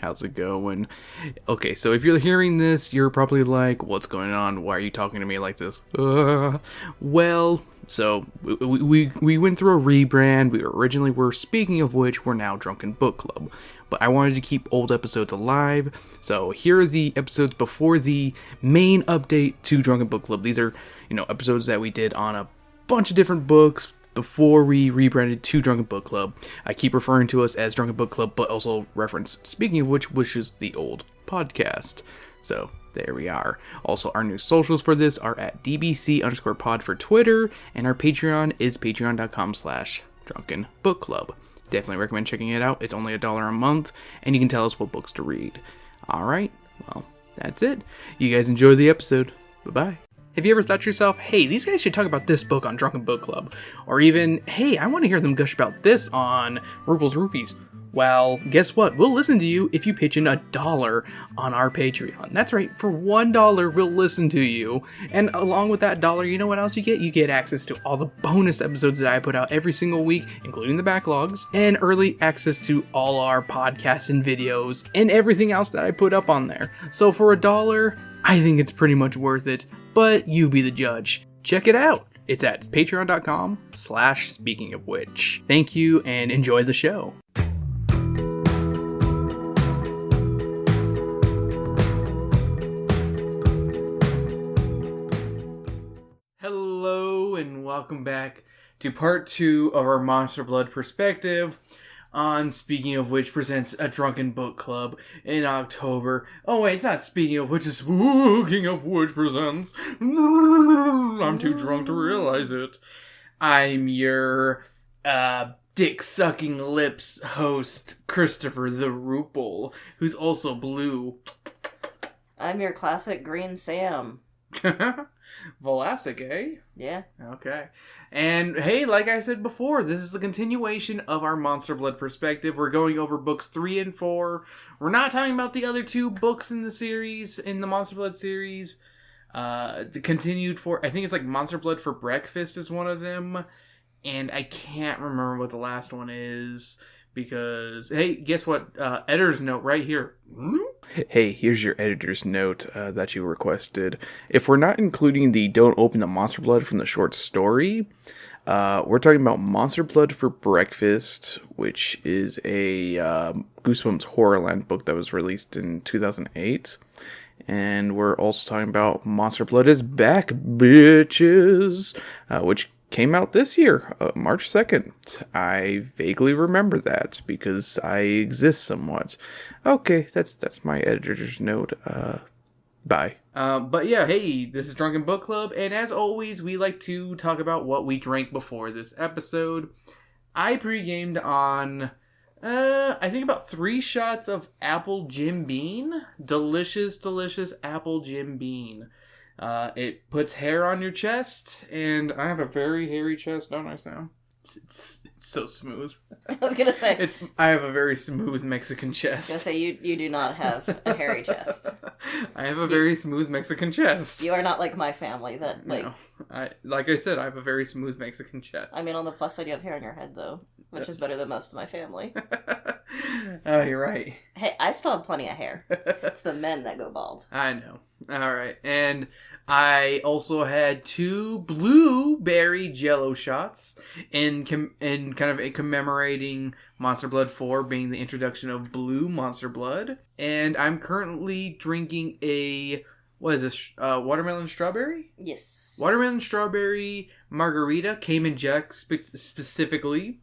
How's it going? Okay, so if you're hearing this, you're probably like, what's going on? Why are you talking to me like this? Well, so we went through a rebrand. We originally were, speaking of which, we're now Drunken Book Club. But I wanted to keep old episodes alive, so here are the episodes before the main update to Drunken Book Club. These are, episodes that we did on a bunch of different books before we rebranded to Drunken Book Club. I keep referring to us as Drunken Book Club, but also reference, speaking of which is the old podcast. So, there we are. Also, our new socials for this are at DBC_pod for Twitter, and our Patreon is patreon.com/Drunken Book Club. Definitely recommend checking it out. It's only $1 a month, and you can tell us what books to read. Alright, well, that's it. You guys enjoy the episode. Bye-bye. Have you ever thought to yourself, hey, these guys should talk about this book on Drunken Book Club? Or even, hey, I want to hear them gush about this on Rubles Rupees. Well, guess what? We'll listen to you if you pitch in $1 on our Patreon. That's right, for $1, we'll listen to you. And along with that $1, you know what else you get? You get access to all the bonus episodes that I put out every single week, including the backlogs, and early access to all our podcasts and videos, and everything else that I put up on there. So for $1, I think it's pretty much worth it, but you be the judge. Check it out. It's at patreon.com/speaking of which. Thank you and enjoy the show. Hello and welcome back to part 2 of our Monster Blood perspective on Speaking of Which presents a Drunken Book Club in October. Oh wait, it's not Speaking of Which, it's Speaking of Which presents. I'm too drunk to realize it. I'm your dick-sucking lips host, Christopher the Ruple, who's also blue. I'm your classic Green Sam. Volasic, eh? Yeah. Okay. And hey, like I said before, this is the continuation of our Monster Blood perspective. We're going over books 3 and 4. We're not talking about the other 2 books in the series, in the Monster Blood series. The continued for, I think it's like Monster Blood for Breakfast is one of them. And I can't remember what the last one is. Because, hey, guess what? Editor's note right here. Hey, here's your editor's note that you requested. If we're not including the Don't Open the Monster Blood from the short story, we're talking about Monster Blood for Breakfast, which is a Goosebumps Horrorland book that was released in 2008. And we're also talking about Monster Blood is Back, Bitches, which came out this year, March 2nd. I vaguely remember that because I exist somewhat. Okay, that's my editor's note. Bye. But yeah, hey, this is Drunken Book Club, and as always, we like to talk about what we drank before this episode. I pre-gamed on, I think about 3 shots of apple Jim Beam. Delicious, delicious apple Jim Beam. It puts hair on your chest, and I have a very hairy chest, don't I, Sam? It's so smooth. I was gonna say. I have a very smooth Mexican chest. I was gonna say, you do not have a hairy chest. I have a very smooth Mexican chest. You are not like my family that, like... No. Like I said, I have a very smooth Mexican chest. I mean, on the plus side, you have hair on your head, though, which is better than most of my family. Oh, you're right. Hey, I still have plenty of hair. It's the men that go bald. I know. Alright, and I also had 2 blueberry Jello shots in kind of a commemorating Monster Blood 4 being the introduction of blue Monster Blood. And I'm currently drinking a, what is this, watermelon strawberry? Yes. Watermelon strawberry margarita, Cayman Jack specifically.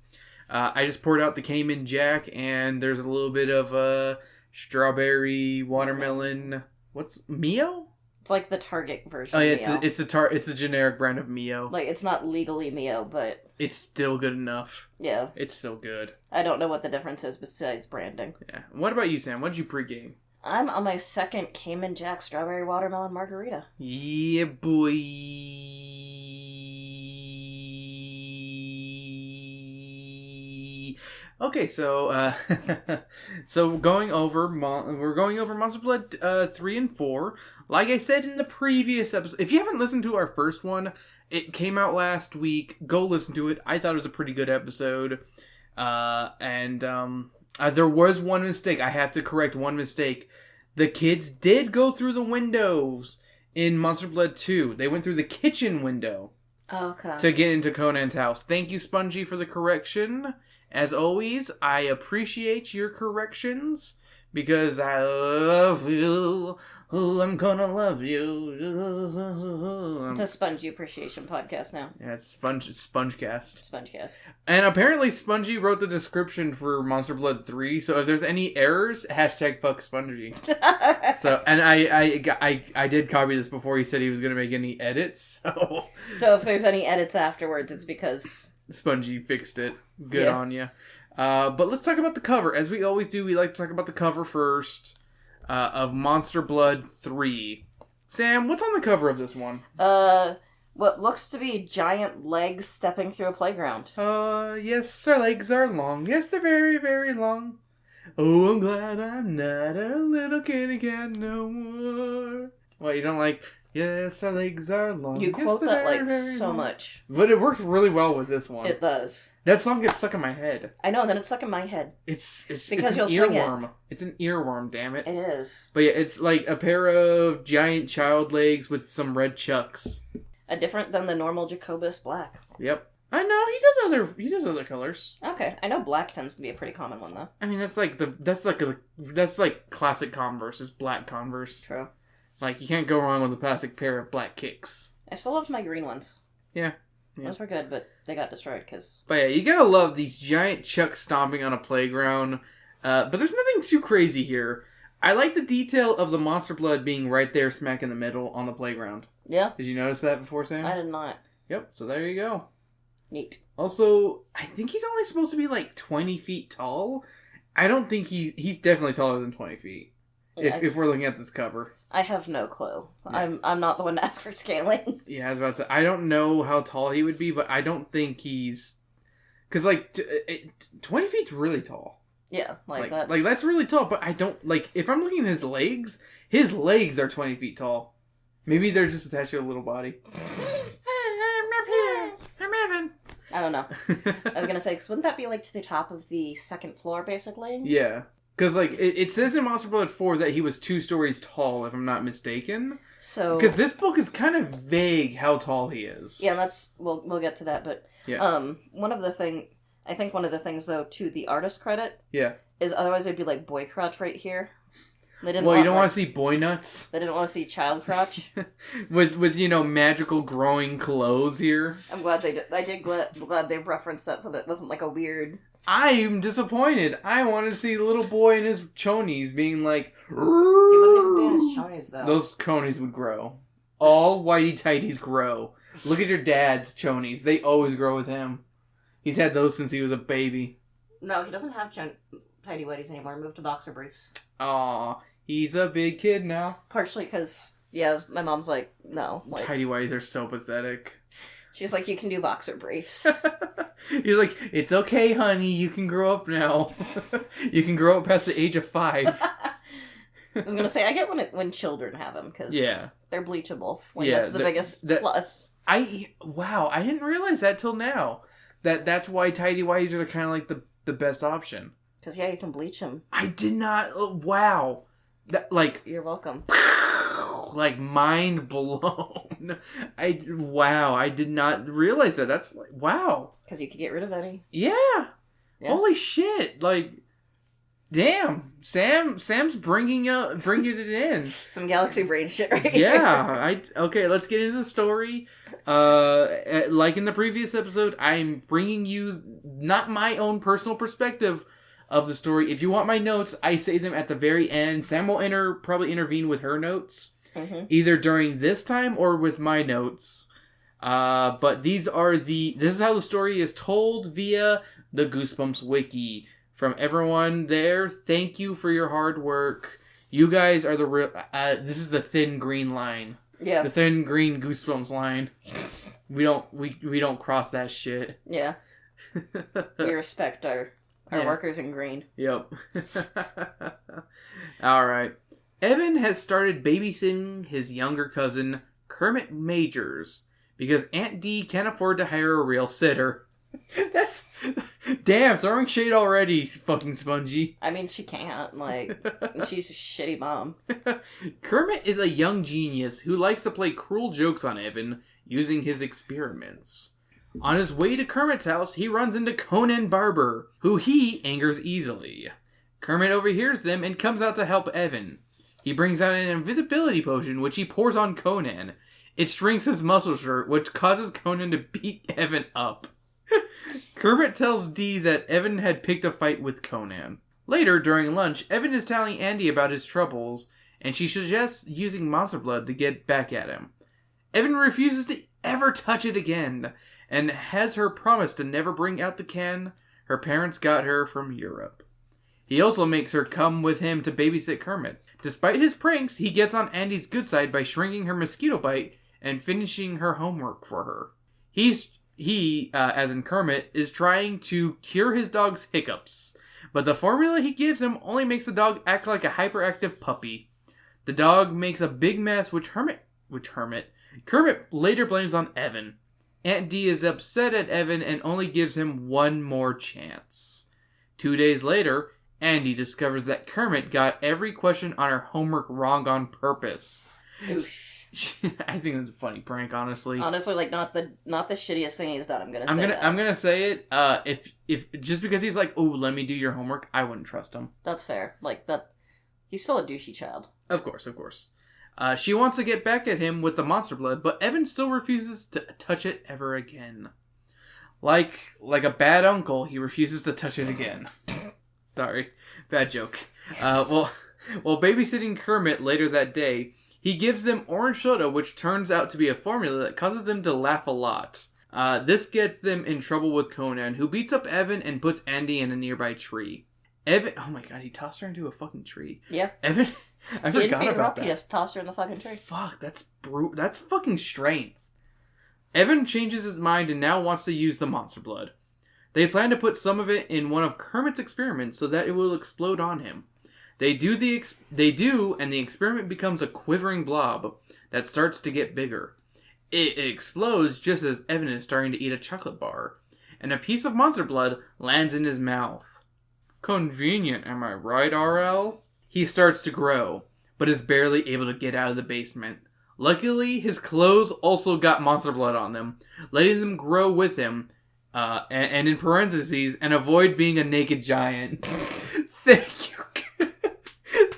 I just poured out the Cayman Jack, and there's a little bit of strawberry watermelon. What's Mio? It's like the Target version. Oh yeah, of Mio. it's a generic brand of Mio. Like, it's not legally Mio, but it's still good enough. Yeah. It's still good. I don't know what the difference is besides branding. Yeah. What about you, Sam? What did you pregame? I'm on my second Cayman Jack strawberry watermelon margarita. Yeah, boy. Okay, so so we're going over Monster Blood 3 and 4. Like I said in the previous episode, if you haven't listened to our first one, it came out last week. Go listen to it. I thought it was a pretty good episode. And There was one mistake. I have to correct one mistake. The kids did go through the windows in Monster Blood 2. They went through the kitchen window to get into Conan's house. Thank you, Spongy, for the correction. As always, I appreciate your corrections because I love you. Oh, I'm gonna love you. It's a Spongy appreciation podcast now. Yeah, it's Spongecast. Spongecast. And apparently Spongy wrote the description for Monster Blood 3, so if there's any errors, hashtag fuck Spongy. So, and I did copy this before he said he was gonna make any edits, so... So if there's any edits afterwards, it's because... Spongy fixed it. Good on ya. But let's talk about the cover. As we always do, we like to talk about the cover first. Of Monster Blood 3. Sam, what's on the cover of this one? What looks to be giant legs stepping through a playground. Yes, our legs are long. Yes, they're very, very long. Oh, I'm glad I'm not a little kitty cat no more. What, you don't like... Yes, our legs are long. You quote that like so long. much. But it works really well with this one. It does. That song gets stuck in my head. I know, and then it's stuck in my head. It's because an you'll earworm. sing it. It's an earworm, damn it. It is. But yeah, it's like a pair of giant child legs with some red chucks. Different than the normal Jacobus black. Yep. I know he does other colors. Okay, I know black tends to be a pretty common one though. I mean that's like classic Converse is black Converse. True. Like you can't go wrong with a classic pair of black kicks. I still loved my green ones. Yeah. Those were good, but they got destroyed because... But yeah, you gotta love these giant chucks stomping on a playground. But there's nothing too crazy here. I like the detail of the Monster Blood being right there smack in the middle on the playground. Yeah. Did you notice that before, Sam? I did not. Yep, so there you go. Neat. Also, I think he's only supposed to be like 20 feet tall. I don't think he's definitely taller than 20 feet. If we're looking at this cover. I have no clue. Yeah. I'm not the one to ask for scaling. Yeah, I was about to say, I don't know how tall he would be, but I don't think he's... Because, 20 feet's really tall. Yeah, that's... Like, that's really tall, but I don't... Like, if I'm looking at his legs are 20 feet tall. Maybe they're just attached to a little body. I'm Melvin. I don't know. I was gonna say, because wouldn't that be, to the top of the second floor, basically? Yeah. Because, it says in Monster Blood 4 that he was 2 stories tall, if I'm not mistaken. So... Because this book is kind of vague how tall he is. Yeah, that's... We'll get to that, but... Yeah. One of the things, though, to the artist credit... Yeah. Is otherwise it'd be, boy crotch right here. They didn't you don't want to see boy nuts? They didn't want to see child crotch? with magical growing clothes here. I'm glad they did. Glad they referenced that so that it wasn't, a weird... I'm disappointed. I want to see the little boy and his chonies being like... He wouldn't even be in his chonies, though. Those chonies would grow. All whitey tighties grow. Look at your dad's chonies. They always grow with him. He's had those since he was a baby. No, he doesn't have tidy whities anymore. He moved to boxer briefs. Aw, he's a big kid now. Partially because, my mom's like, no. Tidy whities are so pathetic. She's like, you can do boxer briefs. You're like, it's okay, honey. You can grow up now. You can grow up past the age of 5. I was going to say, I get when children have them, because they're bleachable. That's the biggest plus. Wow, I didn't realize that till now. That's why tidy whities are kind of like the best option. Because, you can bleach them. I did not... Wow. You're welcome. Mind blown. I did not realize that. That's wow. Because you could get rid of any. Yeah. Holy shit. Damn. Sam's bringing it in. Some galaxy brain shit right here. Yeah. Okay, let's get into the story. Like in the previous episode, I'm bringing you not my own personal perspective of the story. If you want my notes, I say them at the very end. Sam will probably intervene with her notes. Mm-hmm. Either during this time or with my notes. But this is how the story is told via the Goosebumps wiki. From everyone there, thank you for your hard work. You guys are the real... this is the thin green line. Yeah. The thin green Goosebumps line. We don't cross that shit. Yeah. We respect our workers in green. Yep. Alright. Evan has started babysitting his younger cousin, Kermit Majors, because Aunt Dee can't afford to hire a real sitter. Damn, throwing shade already, fucking Spongy. I mean, she can't. Like, she's a shitty mom. Kermit is a young genius who likes to play cruel jokes on Evan using his experiments. On his way to Kermit's house, he runs into Conan Barber, who he angers easily. Kermit overhears them and comes out to help Evan. He brings out an invisibility potion, which he pours on Conan. It shrinks his muscle shirt, which causes Conan to beat Evan up. Kermit tells Dee that Evan had picked a fight with Conan. Later, during lunch, Evan is telling Andy about his troubles, and she suggests using monster blood to get back at him. Evan refuses to ever touch it again, and has her promise to never bring out the can her parents got her from Europe. He also makes her come with him to babysit Kermit. Despite his pranks, he gets on Andy's good side by shrinking her mosquito bite and finishing her homework for her. He, as in Kermit, is trying to cure his dog's hiccups, but the formula he gives him only makes the dog act like a hyperactive puppy. The dog makes a big mess, which Kermit later blames on Evan. Aunt Dee is upset at Evan and only gives him one more chance. 2 days later, Andy discovers that Kermit got every question on her homework wrong on purpose. I think that's a funny prank, honestly. Honestly, like not the shittiest thing he's done. I'm gonna say it. If just because he's like, oh, let me do your homework, I wouldn't trust him. That's fair. Like that, he's still a douchey child. Of course. She wants to get back at him with the monster blood, but Evan still refuses to touch it ever again. Like a bad uncle, he refuses to touch it again. Sorry, bad joke. While babysitting Kermit later that day, he gives them orange soda, which turns out to be a formula that causes them to laugh a lot. This gets them in trouble with Conan, who beats up Evan and puts Andy in a nearby tree. Evan, oh my god, he tossed her into a fucking tree. Yeah. Evan, I forgot about that. He just tossed her in the fucking tree. Fuck, that's fucking strength. Evan changes his mind and now wants to use the monster blood. They plan to put some of it in one of Kermit's experiments so that it will explode on him. They do, and the experiment becomes a quivering blob that starts to get bigger. It explodes just as Evan is starting to eat a chocolate bar, and a piece of monster blood lands in his mouth. Convenient, am I right, RL? He starts to grow, but is barely able to get out of the basement. Luckily, his clothes also got monster blood on them, letting them grow with him, and in parentheses, and avoid being a naked giant. Thank you.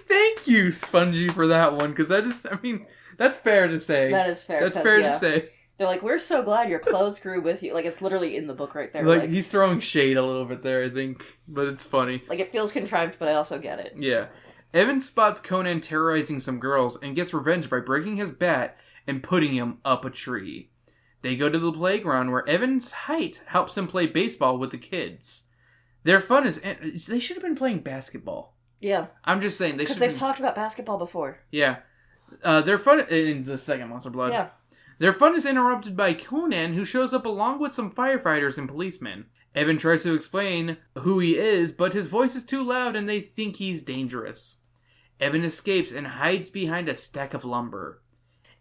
Thank you, Spongy, for that one, because that's fair to say. That is fair. That's fair to say. They're like, we're so glad your clothes grew with you. Like, it's literally in the book right there. Like, he's throwing shade a little bit there, I think, but it's funny. Like, it feels contrived, but I also get it. Yeah. Evan spots Conan terrorizing some girls and gets revenge by breaking his bat and putting him up a tree. They go to the playground where Evan's height helps him play baseball with the kids. Their fun is... They should have been playing basketball. Yeah. I'm just saying. Because they've talked about basketball before. Yeah. Their fun... In the second Monster Blood. Yeah. Their fun is interrupted by Conan, who shows up along with some firefighters and policemen. Evan tries to explain who he is, but his voice is too loud and they think he's dangerous. Evan escapes and hides behind a stack of lumber.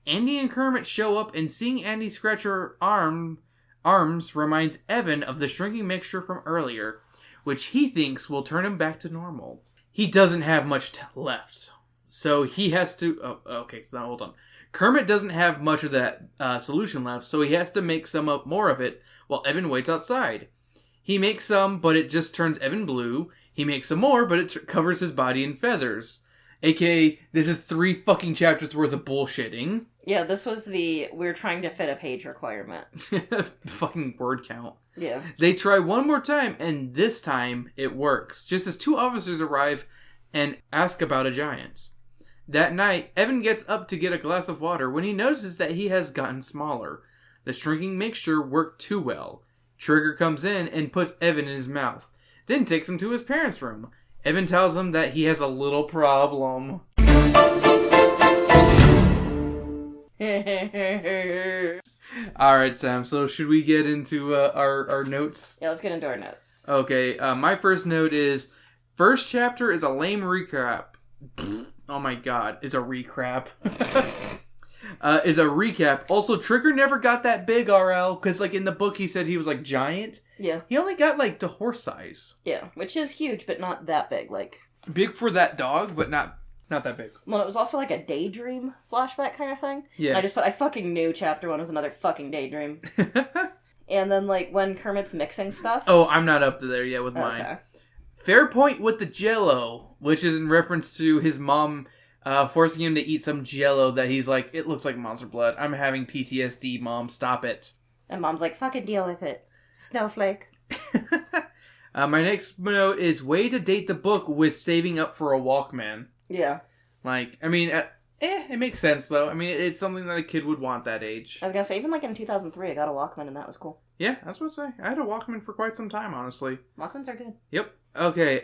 Andy and Kermit show up, and seeing Andy scratch her arms reminds Evan of the shrinking mixture from earlier, which he thinks will turn him back to normal. He doesn't have much left, so he has to... so hold on. Kermit doesn't have much of that solution left, so he has to make more of it while Evan waits outside. He makes some, but it just turns Evan blue. He makes some more, but it covers his body in feathers. AKA, this is 3 fucking chapters worth of bullshitting. Yeah, this was we're trying to fit a page requirement. Fucking word count. Yeah. They try one more time, and this time it works, just as 2 officers arrive and ask about a giant. That night, Evan gets up to get a glass of water when he notices that he has gotten smaller. The shrinking mixture worked too well. Trigger comes in and puts Evan in his mouth, then takes him to his parents' room. Evan tells him that he has a little problem. Alright, Sam, so should we get into our notes? Yeah, let's get into our notes. Okay, my first note is, first chapter is a lame recap. Oh my god, it's a recap. is a recap. Also, Trigger never got that big, RL, because, like, in the book he said he was, like, giant. Yeah. He only got, like, to horse size. Yeah, which is huge, but not that big, like... Big for that dog, but not that big. Well, it was also, like, a daydream flashback kind of thing. Yeah. And I fucking knew Chapter 1 was another fucking daydream. And then, like, when Kermit's mixing stuff... Oh, I'm not up to there yet with mine. Okay. Fair point with the Jell-O, which is in reference to his mom... forcing him to eat some Jell-O that he's like, it looks like monster blood. I'm having PTSD, Mom. Stop it. And Mom's like, fucking deal with it. Snowflake. My next note is way to date the book with saving up for a Walkman. Yeah. Like, I mean, it makes sense, though. I mean, it's something that a kid would want that age. I was gonna say, even like in 2003, I got a Walkman and that was cool. Yeah, that's what I say. I had a Walkman for quite some time, honestly. Walkmans are good. Yep. Okay,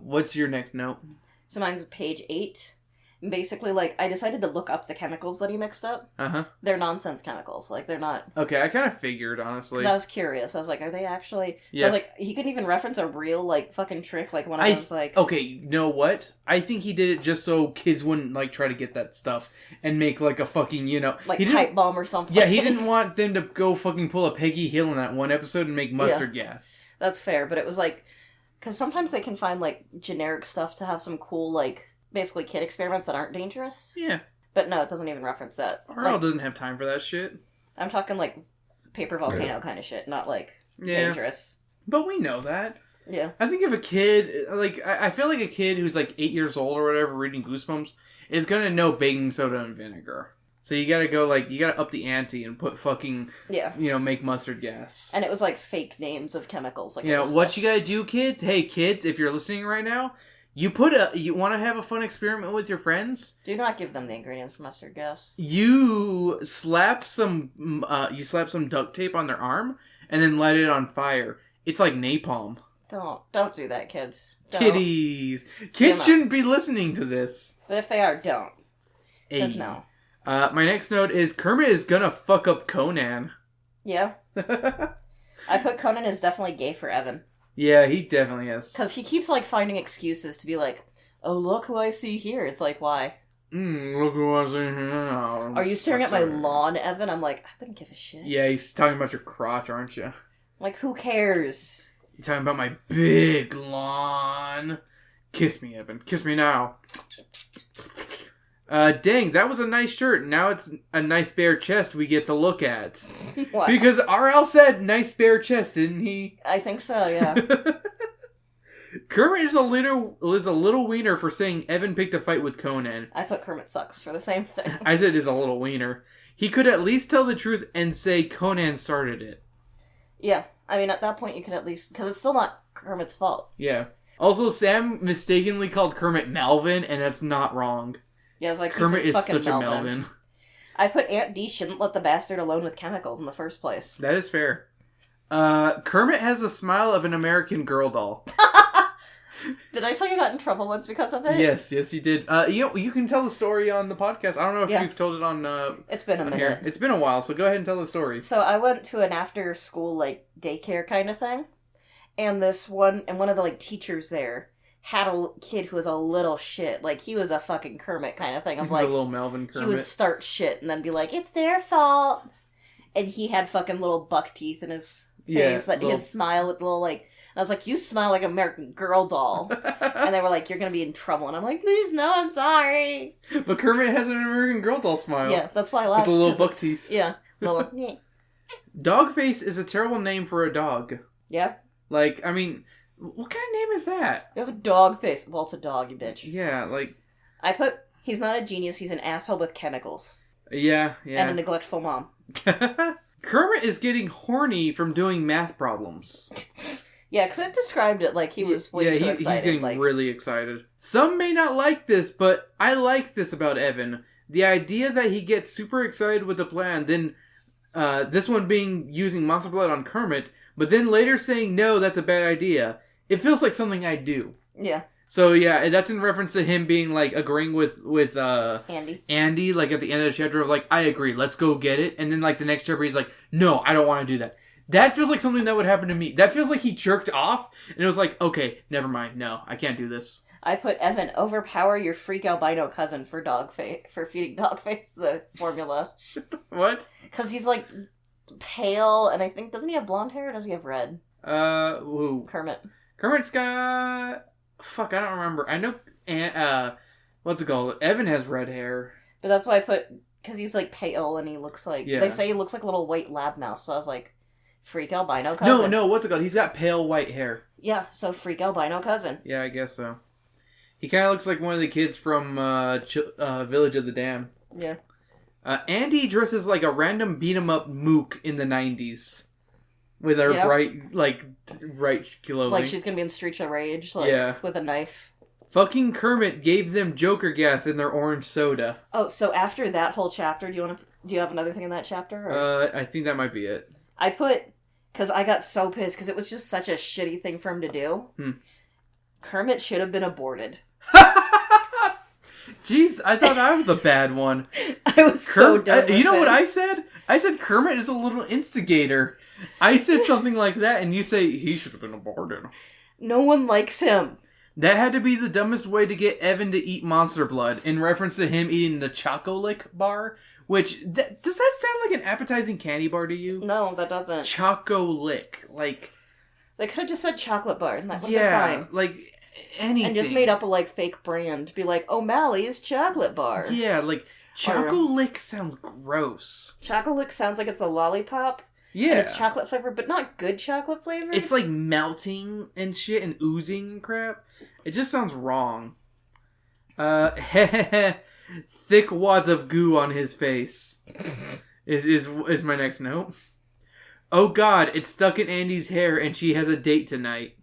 what's your next note? So mine's page 8. Basically, like, I decided to look up the chemicals that he mixed up. Uh-huh. They're nonsense chemicals. Like, they're not... Okay, I kind of figured, honestly. Because I was curious. I was like, are they actually... So yeah. I was like, he couldn't even reference a real, like, fucking trick, like, when I was like... Okay, you know what? I think he did it just so kids wouldn't, like, try to get that stuff and make, like, a fucking, you know... Like, pipe bomb or something. Yeah, he didn't want them to go fucking pull a Peggy Hill in that one episode and make mustard gas. That's fair, but it was like... Because sometimes they can find, like, generic stuff to have some cool, like... Basically kid experiments that aren't dangerous. Yeah. But no, it doesn't even reference that. RL doesn't have time for that shit. I'm talking like paper volcano kind of shit, not like dangerous. But we know that. Yeah. I think if a kid, like, I feel like a kid who's like 8 years old or whatever reading Goosebumps is gonna know baking soda and vinegar. So you gotta go, like, you gotta up the ante and put fucking, you know, make mustard gas. And it was like fake names of chemicals. Like, you know, what you gotta do, kids? Hey, kids, if you're listening right now, you want to have a fun experiment with your friends? Do not give them the ingredients for mustard gas. You slap some duct tape on their arm and then light it on fire. It's like napalm. Don't do that, kids. Don't. Kiddies. Kids shouldn't be listening to this. But if they are, don't. Because no. My next note is Kermit is gonna fuck up Conan. Yeah. I put Conan is definitely gay for Evan. Yeah, he definitely is. Because he keeps, like, finding excuses to be like, oh, look who I see here. It's like, why? Look who I see here. Are you staring at my lawn, Evan? I'm like, I wouldn't give a shit. Yeah, he's talking about your crotch, aren't you? Like, who cares? You're talking about my big lawn. Kiss me, Evan. Kiss me now. Dang, that was a nice shirt. Now it's a nice bare chest we get to look at. What? Because RL said nice bare chest, didn't he? I think so, yeah. Kermit is a little wiener for saying Evan picked a fight with Conan. I put Kermit sucks for the same thing. I said is a little wiener. He could at least tell the truth and say Conan started it. Yeah, I mean, at that point you could at least... Because it's still not Kermit's fault. Yeah. Also, Sam mistakenly called Kermit Melvin, and that's not wrong. Yeah, I was like, Kermit is such Melvin. a Melvin. I put Aunt D shouldn't let the bastard alone with chemicals in the first place. That is fair. Kermit has the smile of an American Girl doll. Did I tell you I got in trouble once because of it? Yes, you did. You can tell the story on the podcast. I don't know if you've told it on... it's been a minute. Here. It's been a while, so go ahead and tell the story. So I went to an after-school, like, daycare kind of thing. And one of the, like, teachers there had a kid who was a little shit. Like, he was a fucking Kermit kind of thing. Of like, a little Melvin Kermit. He would start shit and then be like, it's their fault. And he had fucking little buck teeth in his face that he'd smile with little, like... And I was like, you smile like an American Girl doll. And they were like, you're gonna be in trouble. And I'm like, please, no, I'm sorry. But Kermit has an American Girl doll smile. Yeah, that's why I laughed. With the little buck teeth. Yeah. Little, Dogface is a terrible name for a dog. Yeah. Like, I mean... What kind of name is that? You have a dog face. Well, it's a dog, you bitch. Yeah, like... I put, he's not a genius, he's an asshole with chemicals. Yeah. And a neglectful mom. Kermit is getting horny from doing math problems. Yeah, because it described it like he was way too excited. He's getting really excited. Some may not like this, but I like this about Evan. The idea that he gets super excited with the plan, then this one being using monster blood on Kermit, but then later saying, no, that's a bad idea. It feels like something I do. Yeah. So yeah, that's in reference to him being like agreeing with Andy, like at the end of the chapter of like, I agree, let's go get it. And then like the next chapter he's like, no, I don't want to do that. That feels like something that would happen to me. That feels like he jerked off and it was like, okay, never mind. No, I can't do this. I put Evan, overpower your freak albino cousin for for feeding Dogface the formula. What? Because he's like pale, and I think, doesn't he have blonde hair or does he have red? Who? Kermit. Kermit's got... Fuck, I don't remember. I know, what's it called? Evan has red hair. But that's why I put, because he's like pale and he looks like, they say he looks like a little white lab mouse, so I was like, freak albino cousin. No, what's it called? He's got pale white hair. Yeah, so freak albino cousin. Yeah, I guess so. He kind of looks like one of the kids from Village of the Dam. Yeah. Andy dresses like a random beat-em-up mook in the 90s. With her bright clothing. Like she's gonna be in Streets of Rage, with a knife. Fucking Kermit gave them Joker gas in their orange soda. Oh, so after that whole chapter, do you have another thing in that chapter? Or? I think that might be it. I put, because I got so pissed, because it was just such a shitty thing for him to do. Kermit should have been aborted. Jeez, I thought I was the bad one. I was so done You know what I said? I said Kermit is a little instigator. I said something like that, and you say he should have been aborted. No one likes him. That had to be the dumbest way to get Evan to eat monster blood, in reference to him eating the Choco-Lick bar, which, does that sound like an appetizing candy bar to you? No, that doesn't. Choco-Lick, like... They could have just said chocolate bar, and that would have been fine. Like, anything. And just made up a, fake brand. Be like, O'Malley's chocolate bar. Yeah, like, Choco-Lick sounds gross. Choco-Lick sounds like it's a lollipop. Yeah. And it's chocolate flavored, but not good chocolate flavored. It's like melting and shit and oozing and crap. It just sounds wrong. Thick wads of goo on his face is my next note. Oh god, it's stuck in Andy's hair and she has a date tonight.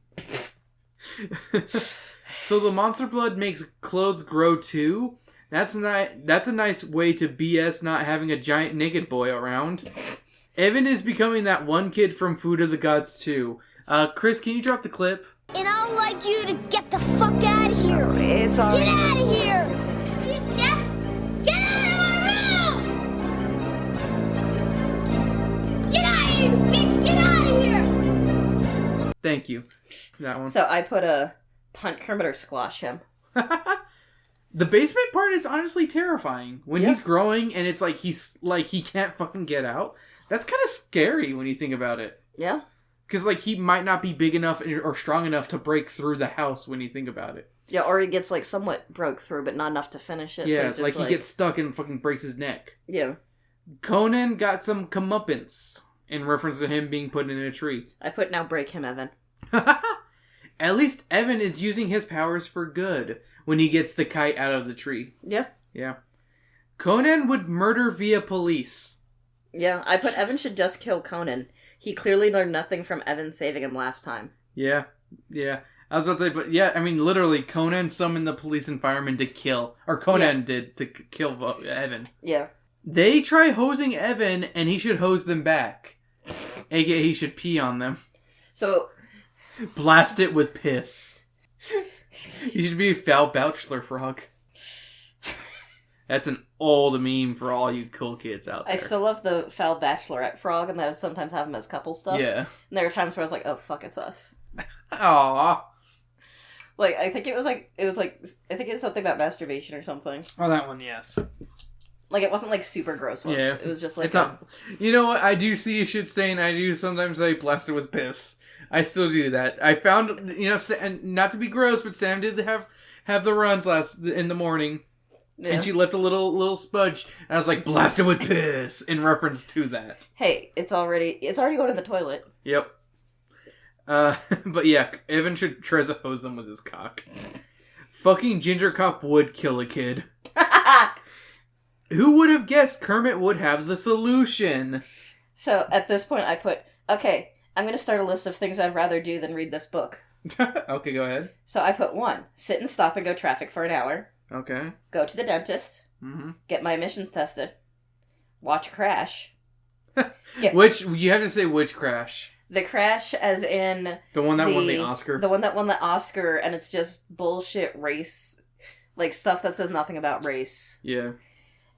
So the monster blood makes clothes grow too? That's a nice way to BS not having a giant naked boy around. Evan is becoming that one kid from Food of the Gods too. Chris, can you drop the clip? And I'd like you to get the fuck out of here. It's all Get out of here! Jeff, get out of my room! Get out of here, bitch! Get out of here! Thank you. That one. So I put a punt Kermit or squash him. The basement part is honestly terrifying. When he's growing and it's like he can't fucking get out. That's kind of scary when you think about it. Yeah. Because, he might not be big enough or strong enough to break through the house when you think about it. Yeah, or he gets, somewhat broke through, but not enough to finish it. Yeah, so it's just he gets stuck and fucking breaks his neck. Yeah. Conan got some comeuppance in reference to him being put in a tree. I put now break him, Evan. At least Evan is using his powers for good when he gets the kite out of the tree. Yeah. Yeah. Conan would murder via police. Yeah, I put Evan should just kill Conan. He clearly learned nothing from Evan saving him last time. Yeah. I was about to say, but yeah, I mean, literally, Conan summoned the police and firemen to kill, or Conan did, to kill Evan. Yeah. They try hosing Evan, and he should hose them back. AKA, he should pee on them. So... Blast it with piss. You should be a foul bachelor frog. That's an old meme for all you cool kids out there. I still love the foul bachelorette frog, and I would sometimes have them as couple stuff. Yeah. And there were times where I was like, oh, fuck, it's us. Aww. I think it was something about masturbation or something. Oh, that one, yes. It wasn't, super gross ones. Yeah. It was just, It's not... You know what? I do see a shit stain. I do sometimes say blast it with piss. I still do that. I found, and not to be gross, but Sam did have the runs in the morning. Yeah. And she left a little smudge, and I was like, blast it with piss, in reference to that. Hey, it's already going in the toilet. Yep. But yeah, Evan should try to hose them with his cock. Fucking Ginger Cop would kill a kid. Who would have guessed Kermit would have the solution? So, at this point, I put, okay, I'm going to start a list of things I'd rather do than read this book. Okay, go ahead. So I put 1, sit and stop and go traffic for an hour. Okay. Go to the dentist. Mm-hmm. Get my emissions tested. Watch Crash. Which, you have to say which Crash. The Crash as in... The one that won the Oscar. The one that won the Oscar, and it's just bullshit race, stuff that says nothing about race. Yeah.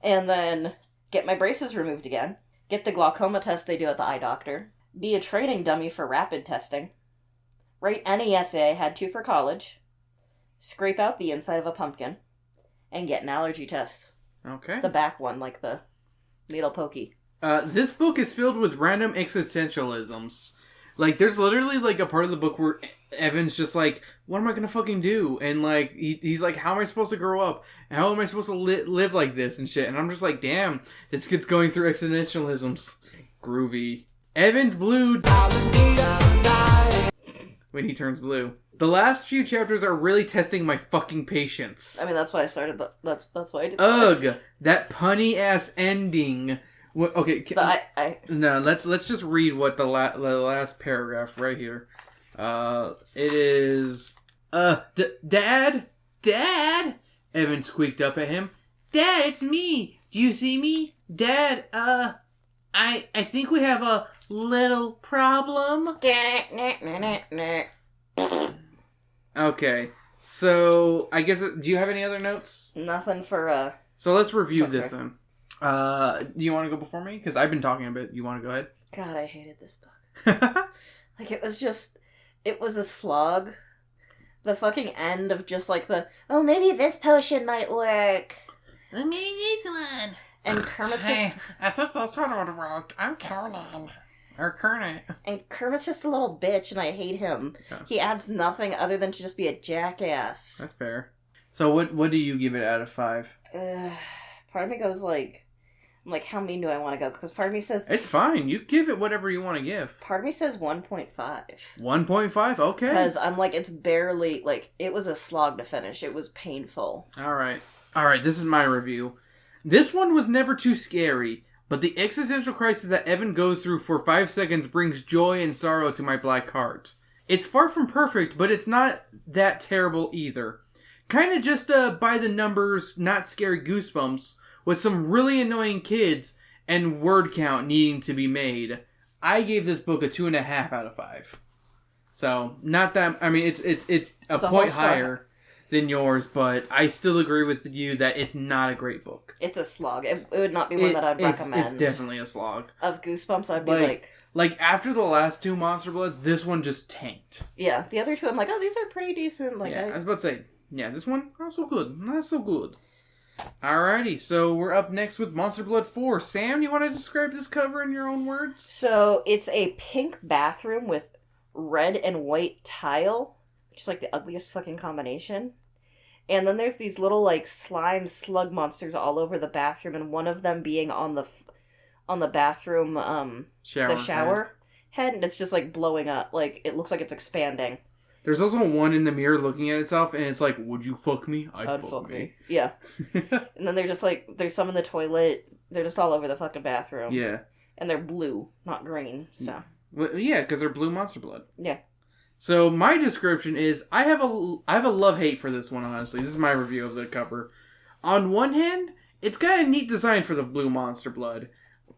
And then get my braces removed again. Get the glaucoma test they do at the eye doctor. Be a training dummy for rapid testing. Write any essay I had to for college. scrape out the inside of a pumpkin, and get an allergy test. Okay. The back one, like the needle pokey. This book is filled with random existentialisms. Like, there's literally, like, a part of the book where Evan's just like, what am I gonna fucking do? And, like, he's like, how am I supposed to grow up? How am I supposed to live like this and shit? And I'm just like, damn, this kid's going through existentialisms. Groovy. Evan's blue when he turns blue. The last few chapters are really testing my fucking patience. I mean, that's why I started. That's why I did. Ugh, this. that punny ass ending. Okay, no. Let's just read what the last paragraph right here. It is. Dad. Evan squeaked up at him. Dad, it's me. Do you see me, Dad? I think we have a little problem. Okay, so I guess do you have any other notes? Nothing for So let's review this then. Do you want to go before me? Because I've been talking a bit. You want to go ahead? God, I hated this book. Like, it was a slog. The fucking end of just like oh, maybe this potion might work. Maybe this one. And Kermit's just... I thought that's what would work. I'm Kermit. Or Kermit. And Kermit's just a little bitch, and I hate him. Yeah. He adds nothing other than to just be a jackass. That's fair. So what do you give it out of 5? Part of me goes like... I'm like, how mean do I want to go? Because part of me says... It's fine. You give it whatever you want to give. Part of me says 1.5. 1.5? Okay. Because I'm like, it's barely... Like, it was a slog to finish. It was painful. Alright, this is my review. This one was never too scary, but the existential crisis that Evan goes through for 5 seconds brings joy and sorrow to my black heart. It's far from perfect, but it's not that terrible either. Kinda just by the numbers, not scary Goosebumps, with some really annoying kids and word count needing to be made. I gave this book a 2.5 out of 5. So, not that... I mean, it's a point higher than yours, but I still agree with you that it's not a great book. It's a slog. It would not be one that I'd recommend. It's definitely a slog. Of Goosebumps, I'd be like... Like, after the last 2 Monster Bloods, this one just tanked. Yeah, the other 2, I'm like, oh, these are pretty decent. Like, I was about to say, yeah, this one, not so good. Not so good. Alrighty, so we're up next with Monster Blood 4. Sam, you want to describe this cover in your own words? So, it's a pink bathroom with red and white tile, which is like the ugliest fucking combination. And then there's these little like slime slug monsters all over the bathroom, and one of them being on the bathroom shower head, and it's just like blowing up. Like, it looks like it's expanding. There's also one in the mirror looking at itself, and it's like, would you fuck me? I'd fuck me. Yeah. And then they're just like, there's some in the toilet. They're just all over the fucking bathroom. Yeah. And they're blue, not green, so. Well, yeah, because they're blue Monster Blood. Yeah. So my description is, I have a love-hate for this one, honestly. This is my review of the cover. On one hand, it's got a neat design for the blue Monster Blood.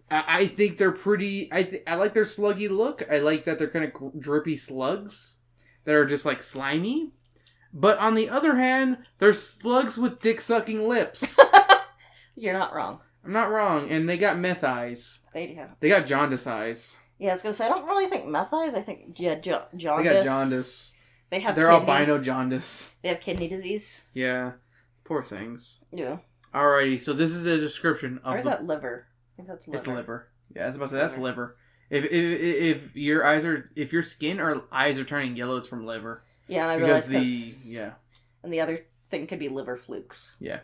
I think they're pretty... I like their sluggy look. I like that they're kind of drippy slugs that are just, like, slimy. But on the other hand, they're slugs with dick-sucking lips. You're not wrong. I'm not wrong. And they got meth eyes. They do. They got jaundice eyes. Yeah, I was going to say, I don't really think meth eyes. I think, jaundice. They got jaundice. They're albino jaundice. They have kidney disease. Yeah. Poor things. Yeah. Alrighty, so this is a description of... Or is that liver? I think that's liver. It's liver. Yeah, I was about to say, that's liver. If your skin or eyes are turning yellow, it's from liver. Yeah, and I realized and the other thing could be liver flukes. Yeah.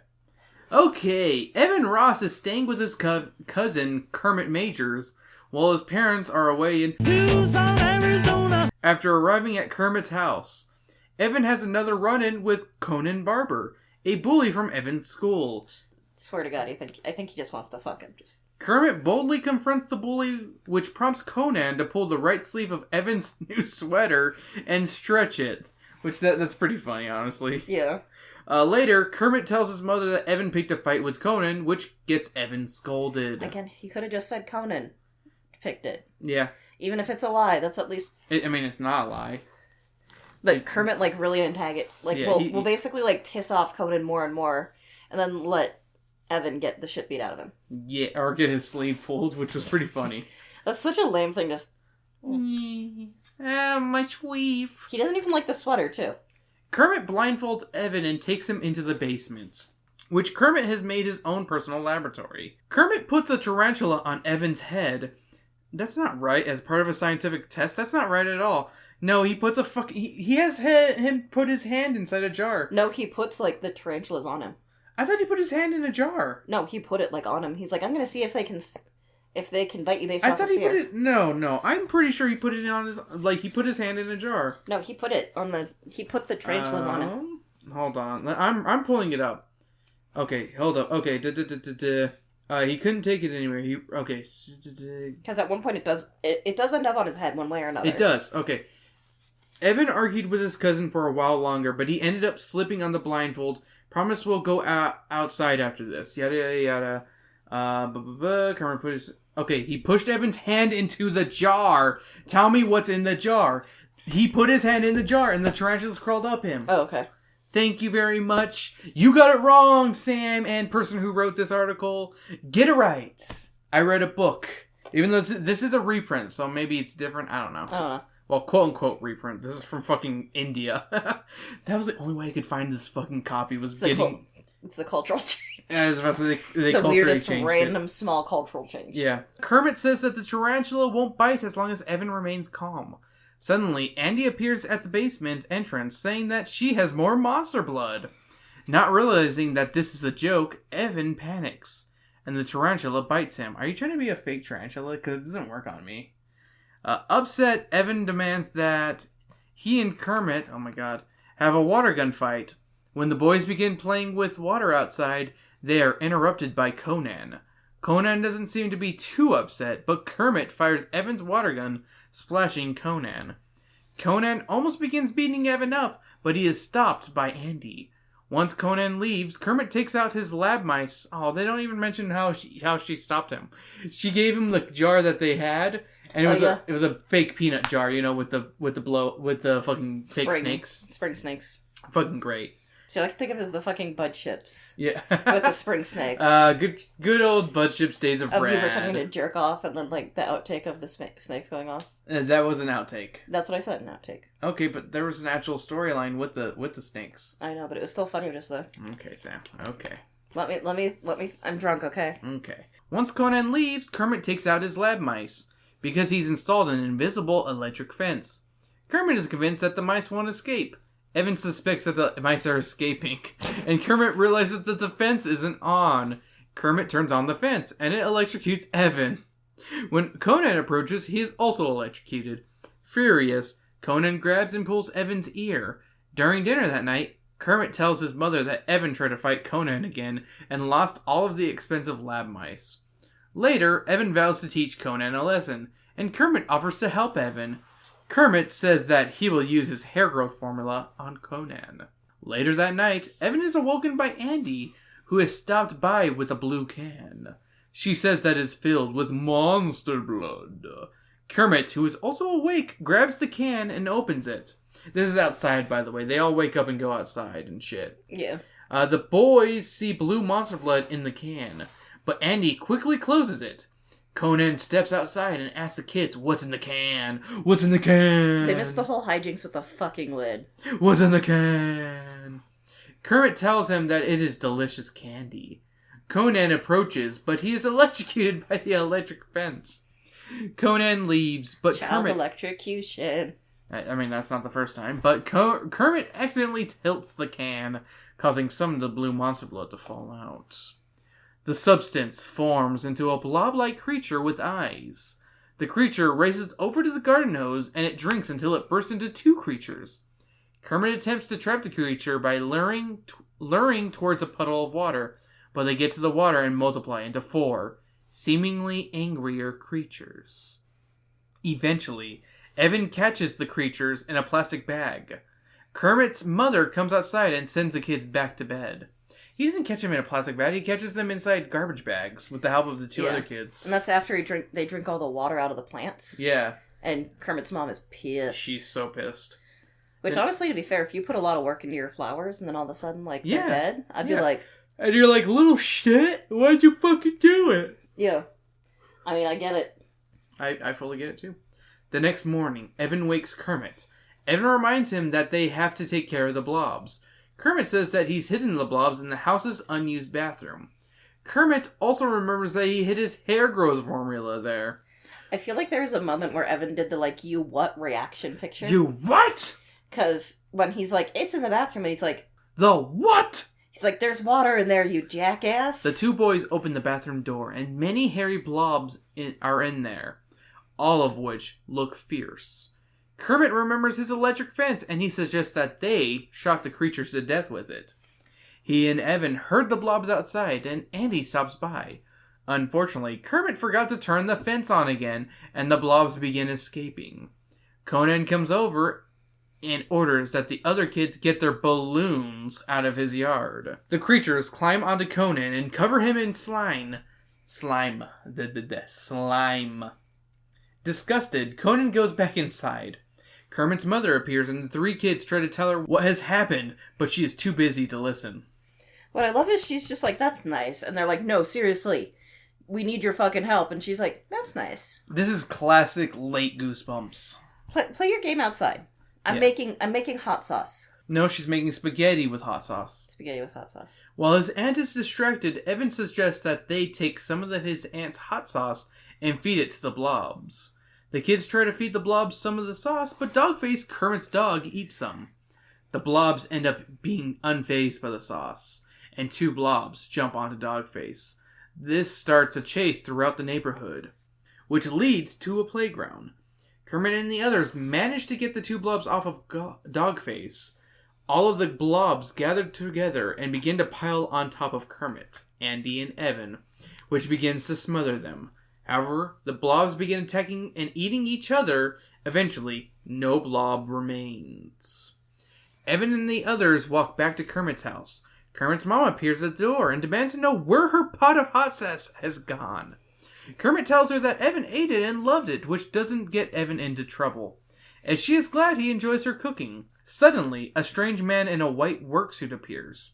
Okay, Evan Ross is staying with his cousin, Kermit Majors, while his parents are away in Tucson, Arizona. After arriving at Kermit's house, Evan has another run-in with Conan Barber, a bully from Evan's school. Swear to God, I think he just wants to fuck him. Kermit boldly confronts the bully, which prompts Conan to pull the right sleeve of Evan's new sweater and stretch it. Which, that's pretty funny, honestly. Yeah. Later, Kermit tells his mother that Evan picked a fight with Conan, which gets Evan scolded. Again, he could have just said Conan picked it. Yeah. Even if it's a lie, that's at least... it's not a lie. But Kermit, really antagonist... will basically, piss off Conan more and more, and then let Evan get the shit beat out of him. Yeah, or get his sleeve pulled, which was pretty funny. That's such a lame thing, just... my sleeve. He doesn't even like the sweater, too. Kermit blindfolds Evan and takes him into the basement, which Kermit has made his own personal laboratory. Kermit puts a tarantula on Evan's head. That's not right. As part of a scientific test, that's not right at all. No, he puts he has him put his hand inside a jar. No, he puts, like, the tarantulas on him. I thought he put his hand in a jar. No, he put it, like, on him. He's like, I'm gonna see if they can bite you based off of fear. I thought he put it... No. I'm pretty sure he put it on his... Like, he put his hand in a jar. No, he put it on the... He put the tarantulas on him. Hold on. I'm pulling it up. Okay, hold up. Okay, he couldn't take it anywhere. Because at one point it does end up on his head one way or another. It does. Okay. Evan argued with his cousin for a while longer, but he ended up slipping on the blindfold. Promise we'll go outside after this. Yada yada. Kermit put his... Okay, he pushed Evan's hand into the jar. Tell me what's in the jar. He put his hand in the jar, and the tarantulas crawled up him. Oh, okay. Thank you very much. You got it wrong, Sam, and person who wrote this article. Get it right. I read a book. Even though this is a reprint, so maybe it's different. I don't know. Well, quote-unquote reprint. This is from fucking India. That was the only way I could find this fucking copy was getting... It's the cultural change. Yeah, I was about to say, they the weirdest changed random it. Small cultural change. Yeah. Kermit says that the tarantula won't bite as long as Evan remains calm. Suddenly, Andy appears at the basement entrance saying that she has more monster blood. Not realizing that this is a joke, Evan panics, and the tarantula bites him. Are you trying to be a fake tarantula? Because it doesn't work on me. Upset, Evan demands that he and Kermit, oh my god, have a water gun fight. When the boys begin playing with water outside, they are interrupted by Conan. Conan doesn't seem to be too upset, but Kermit fires Evan's water gun, splashing Conan. Conan almost begins beating Evan up, but he is stopped by Andy. Once Conan leaves, Kermit takes out his lab mice. Oh, they don't even mention how she stopped him. She gave him the jar that they had, and it was a fake peanut jar, you know, with the fucking fake snakes. Spring snakes. Fucking great. See, I like to think of it as the fucking bud chips. Yeah. With the spring snakes. Good old bud chips days of rad. You pretending to jerk off and then, like, the outtake of the snakes going off. That was an outtake. That's what I said, an outtake. Okay, but there was an actual storyline with the snakes. I know, but it was still funny just though. Okay, Sam. Okay. Let me, I'm drunk, okay? Okay. Once Conan leaves, Kermit takes out his lab mice, because he's installed an invisible electric fence. Kermit is convinced that the mice won't escape. Evan suspects that the mice are escaping, and Kermit realizes that the fence isn't on. Kermit turns on the fence, and it electrocutes Evan. When Conan approaches, he is also electrocuted. Furious, Conan grabs and pulls Evan's ear. During dinner that night, Kermit tells his mother that Evan tried to fight Conan again, and lost all of the expensive lab mice. Later, Evan vows to teach Conan a lesson, and Kermit offers to help Evan. Kermit says that he will use his hair growth formula on Conan. Later that night, Evan is awoken by Andy, who has stopped by with a blue can. She says that it's filled with monster blood. Kermit, who is also awake, grabs the can and opens it. This is outside, by the way. They all wake up and go outside and shit. Yeah. The boys see blue monster blood in the can, but Andy quickly closes it. Conan steps outside and asks the kids, "What's in the can? What's in the can?" They missed the whole hijinks with the fucking lid. What's in the can? Kermit tells him that it is delicious candy. Conan approaches, but he is electrocuted by the electric fence. Conan leaves, but Child Kermit... electrocution. I mean, that's not the first time, but Kermit accidentally tilts the can, causing some of the blue monster blood to fall out. The substance forms into a blob-like creature with eyes. The creature races over to the garden hose, and it drinks until it bursts into two creatures. Kermit attempts to trap the creature by luring towards a puddle of water, but they get to the water and multiply into 4, seemingly angrier creatures. Eventually, Evan catches the creatures in a plastic bag. Kermit's mother comes outside and sends the kids back to bed. He doesn't catch them in a plastic bag. He catches them inside garbage bags with the help of the two other kids. And that's after they drink all the water out of the plants. Yeah. And Kermit's mom is pissed. She's so pissed. Which, honestly, to be fair, if you put a lot of work into your flowers and then all of a sudden, like, they're dead, I'd be like... And you're like, little shit, why'd you fucking do it? Yeah. I mean, I get it. I fully get it, too. The next morning, Evan wakes Kermit. Evan reminds him that they have to take care of the blobs. Kermit says that he's hidden the blobs in the house's unused bathroom. Kermit also remembers that he hid his hair growth formula there. I feel like there was a moment where Evan did the, like, you what reaction picture. You what? Because when he's like, it's in the bathroom, and he's like... The what? He's like, there's water in there, you jackass. The two boys open the bathroom door, and many hairy blobs are in there, all of which look fierce. Kermit remembers his electric fence, and he suggests that they shock the creatures to death with it. He and Evan heard the blobs outside, and Andy stops by. Unfortunately, Kermit forgot to turn the fence on again, and the blobs begin escaping. Conan comes over and orders that the other kids get their balloons out of his yard. The creatures climb onto Conan and cover him in slime. Slime. Disgusted, Conan goes back inside. Kermit's mother appears and the three kids try to tell her what has happened, but she is too busy to listen. What I love is she's just like, that's nice. And they're like, no, seriously, we need your fucking help. And she's like, that's nice. This is classic late Goosebumps. Play your game outside. I'm making hot sauce. No, she's making spaghetti with hot sauce. Spaghetti with hot sauce. While his aunt is distracted, Evan suggests that they take some of his aunt's hot sauce and feed it to the blobs. The kids try to feed the blobs some of the sauce, but Dogface, Kermit's dog, eats some. The blobs end up being unfazed by the sauce, and two blobs jump onto Dogface. This starts a chase throughout the neighborhood, which leads to a playground. Kermit and the others manage to get the two blobs off of Dogface. All of the blobs gather together and begin to pile on top of Kermit, Andy, and Evan, which begins to smother them. However, the blobs begin attacking and eating each other. Eventually, no blob remains. Evan and the others walk back to Kermit's house. Kermit's mom appears at the door and demands to know where her pot of hot sauce has gone. Kermit tells her that Evan ate it and loved it, which doesn't get Evan into trouble, as she is glad he enjoys her cooking. Suddenly, a strange man in a white worksuit appears.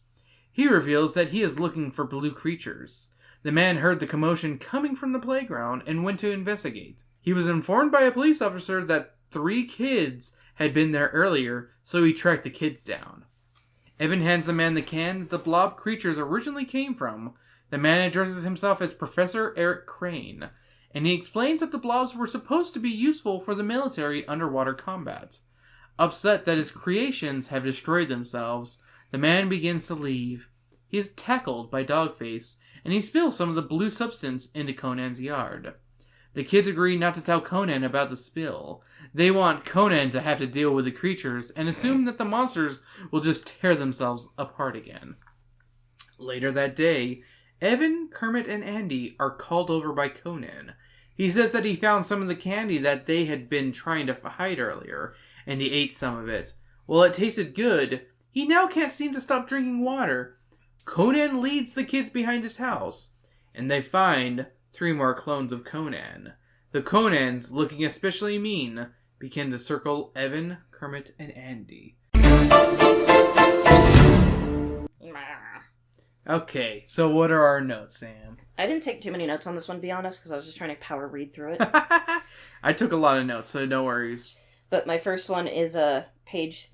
He reveals that he is looking for blue creatures. The man heard the commotion coming from the playground and went to investigate. He was informed by a police officer that 3 kids had been there earlier, so he tracked the kids down. Evan hands the man the can that the blob creatures originally came from. The man addresses himself as Professor Eric Crane, and he explains that the blobs were supposed to be useful for the military underwater combat. Upset that his creations have destroyed themselves, the man begins to leave. He is tackled by Dogface, and he spills some of the blue substance into Conan's yard. The kids agree not to tell Conan about the spill. They want Conan to have to deal with the creatures and assume that the monsters will just tear themselves apart again. Later that day, Evan, Kermit, and Andy are called over by Conan. He says that he found some of the candy that they had been trying to hide earlier, and he ate some of it. While it tasted good, he now can't seem to stop drinking water. Conan leads the kids behind his house, and they find 3 more clones of Conan. The Conans, looking especially mean, begin to circle Evan, Kermit, and Andy. Okay, so what are our notes, Sam? I didn't take too many notes on this one, to be honest, because I was just trying to power read through it. I took a lot of notes, so no worries. But my first one is page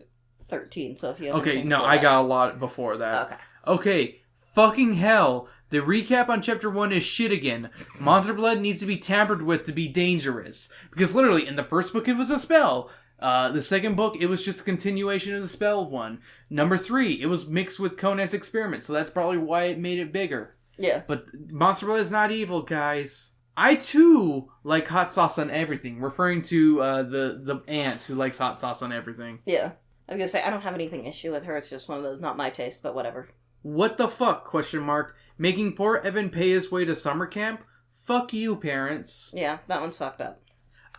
13, so if you have Okay, no, I got a lot before that. Okay, fucking hell. The recap on Chapter 1 is shit again. Monster blood needs to be tampered with to be dangerous. Because literally, in the first book, it was a spell. The second book, it was just a continuation of the spell one. Number 3, it was mixed with Conan's experiment, so that's probably why it made it bigger. Yeah. But Monster blood is not evil, guys. I, too, like hot sauce on everything, referring to the aunt who likes hot sauce on everything. Yeah. I was gonna say, I don't have anything issue with her, it's just one of those not my taste, but whatever. What the fuck, question mark? Making poor Evan pay his way to summer camp? Fuck you, parents. Yeah, that one's fucked up.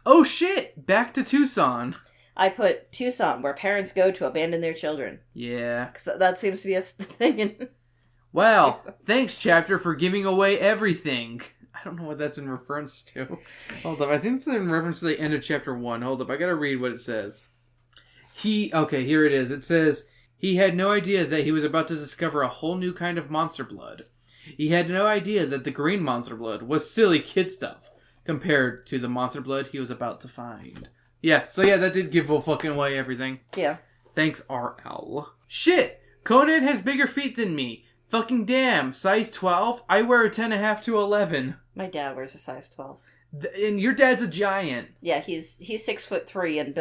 Oh shit! Back to Tucson. I put Tucson, where parents go to abandon their children. Yeah. Because that seems to be a thing in... Wow, thanks, chapter, for giving away everything. I don't know what that's in reference to. Hold up, I think it's in reference to the end of chapter 1. Hold up, I gotta read what it says. Okay, here it is. It says, he had no idea that he was about to discover a whole new kind of monster blood. He had no idea that the green monster blood was silly kid stuff compared to the monster blood he was about to find. Yeah, so yeah, that did give a fucking away everything. Yeah. Thanks, RL. Shit! Conan has bigger feet than me. Fucking damn. Size 12? I wear a 10.5 to 11. My dad wears a size 12. And your dad's a giant. Yeah, he's 6'3" and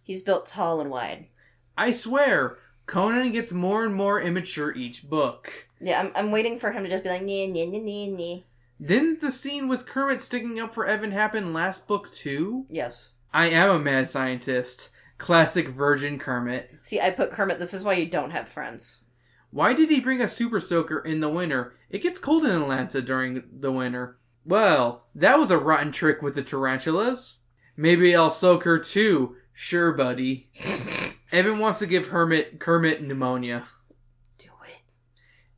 he's built tall and wide. I swear, Conan gets more and more immature each book. Yeah, I'm waiting for him to just be like, nee, nee, nee, nee, nee. Didn't the scene with Kermit sticking up for Evan happen last book too? Yes. I am a mad scientist. Classic virgin Kermit. See, I put Kermit, this is why you don't have friends. Why did he bring a super soaker in the winter? It gets cold in Atlanta during the winter. Well, that was a rotten trick with the tarantulas. Maybe I'll soak her too. Sure, buddy. Evan wants to give Kermit pneumonia. Do it.